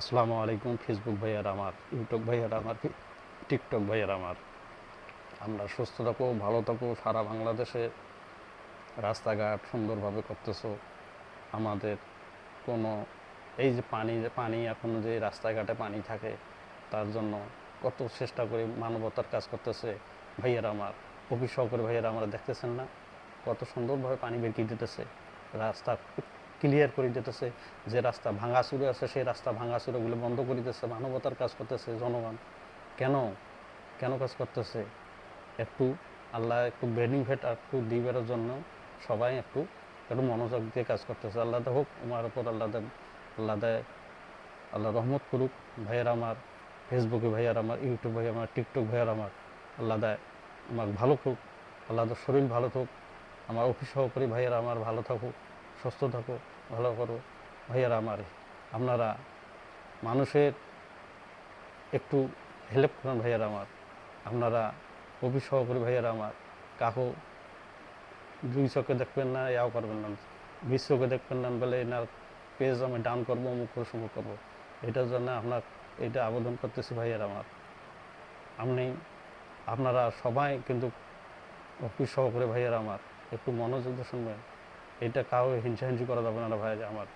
আসসালামু আলাইকুম ফেসবুক ভাইয়ার আমার, ইউটিউব ভাইয়ার আমার, টিকটক ভাইয়ার আমার। আমরা সুস্থ থাকো, ভালো থাকো। সারা বাংলাদেশে রাস্তাঘাট সুন্দরভাবে করতেছো। আমাদের কোনো এই যে পানি এখন যে রাস্তাঘাটে পানি থাকে, তার জন্য কত চেষ্টা করে মানবতার কাজ করতেছে ভাইয়ারা আমার। অফিস সহকারী ভাইয়ারা আমরা দেখতেছেন না কত সুন্দরভাবে পানি বেরিয়ে দিতেছে, রাস্তা ক্লিয়ার করে দিতেছে। যে রাস্তা ভাঙাচুরে আছে সেই রাস্তা ভাঙাচুরেগুলো বন্ধ করে দিতেছে, মানবতার কাজ করতেছে জনগণ। কেন কেন কাজ করতেছে? একটু আল্লাহ একটু বেনিফিট একটু দিবার জন্য সবাই একটু একটু মনোযোগ দিয়ে কাজ করতেছে। আল্লাহ হোক আমার ওপর, আল্লাহ দেয়, আল্লাহ রহমত করুক ভাইয়ের আমার। ফেসবুকে ভাইয়ার আমার, ইউটিউব ভাইয়ার আমার, টিকটক ভাইয়ার আমার। আল্লাহ দেয় আমার ভালো হোক, আল্লাহ শরীর ভালো থাকুক। আমার অফিস সহকারী ভাইয়ারা আমার ভালো থাকুক, সুস্থ থাকুক, ভালো করো ভাইয়ারা আমার। আপনারা মানুষের একটু হেল্প করেন ভাইয়ারা আমার। আপনারা অফিস সহকারী ভাইয়ারা আমার, কাকু দুই চোখে দেখবেন না, ইয়াও করবেন না, বিশ চোখে দেখবেন না বলে এনার পেজ আমি ডাউন করবো, অমুক করবো, সমুক করবো। এটার জন্য আপনার এটা আবেদন করতেছি ভাইয়ারা আমার। আপনি আপনারা সবাই কিন্তু অফিস সহকারী ভাইয়ারা আমার একটু মনোযোগ দিয়ে শুনবেন। এটা কাউ হিংসাহিংসি করা যাবে না ভাইয়া আমার।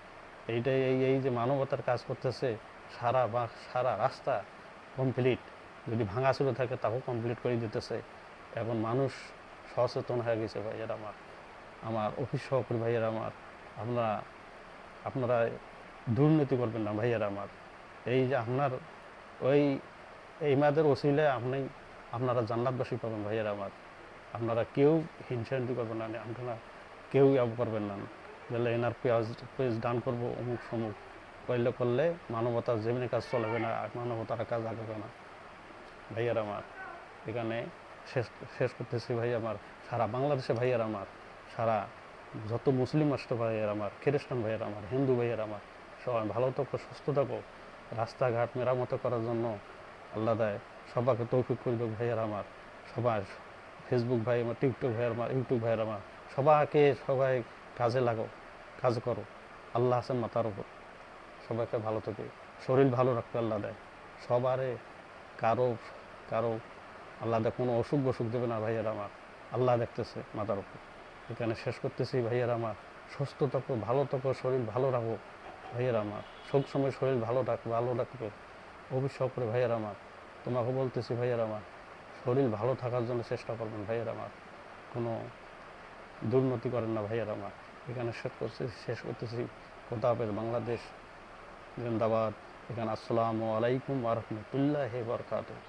এইটাই এই যে মানবতার কাজ করতেছে, সারা রাস্তা কমপ্লিট, যদি ভাঙাচুরে থাকে তাকেও কমপ্লিট করে দিতেছে। এখন মানুষ সচেতন হয়ে গেছে ভাইয়ের আমার। আমার অফিস সহকারী ভাইয়ের আমার, আপনারা আপনারা দুর্নীতি করবেন না ভাইয়ের আমার। এই যে আপনার ওই এই মাদের ওসিলায় আপনারা জান্নাতবাসী পাবেন ভাইয়ের আমার। আপনারা কেউ হিংসাহিংসি করবেন না, আপনারা কেউ করবেন না বলে এনার পেজ ডান করবো, অমুক সমুক করলে মানবতার যেমনি কাজ চলবে না, মানবতার কাজ আগবে না ভাইয়ার আমার। এখানে শেষ শেষ করতেছি ভাই আমার। সারা বাংলাদেশে ভাইয়ার আমার, সারা যত মুসলিম রাষ্ট্র ভাইয়ার আমার, খ্রিস্টান ভাইয়ার আমার, হিন্দু ভাইয়ার আমার, সবাই ভালো থাকো, সুস্থ থাকো। রাস্তাঘাট মেরামত করার জন্য আল্লাহ দেয় সবাইকে তৌফিক করে দেব ভাইয়ার আমার। সবাই ফেসবুক ভাই আমার, টিকটক ভাইয়ার আমার, ইউটিউব ভাইয়ার আমার, সবাই কাজে লাগো, কাজ করো। আল্লাহ আছেন মাথার উপর, সবাইকে ভালো থাকে, শরীর ভালো রাখতে আল্লাহ দেয় সবারে। কারো কারো আল্লাহ দেয় কোনো অসুখ বসুখ দেবে না ভাইয়ার আমার। আল্লাহ দেখতেছে মাথার উপর। এখানে শেষ করতেছি ভাইয়ার আমার। সুস্থ থাকো, ভালো থাকো, শরীর ভালো রাখো ভাইয়ার আমার। সব সময় শরীর ভালো রাখবে। অভিশাপ করে ভাইয়ার আমার, তোমাকে বলতেছি ভাইয়ার আমার, শরীর ভালো থাকার জন্য চেষ্টা করবেন ভাইয়ার আমার। কোনো দুর্নীতি করেন না ভাইয়ার আমার। এখানে শেষ করতেছি। খোদা হাফেজ। বাংলাদেশ জিন্দাবাদ। এখানে আসসালামু আলাইকুম ওয়া রাহমাতুল্লাহি ওয়া বারাকাতুহু।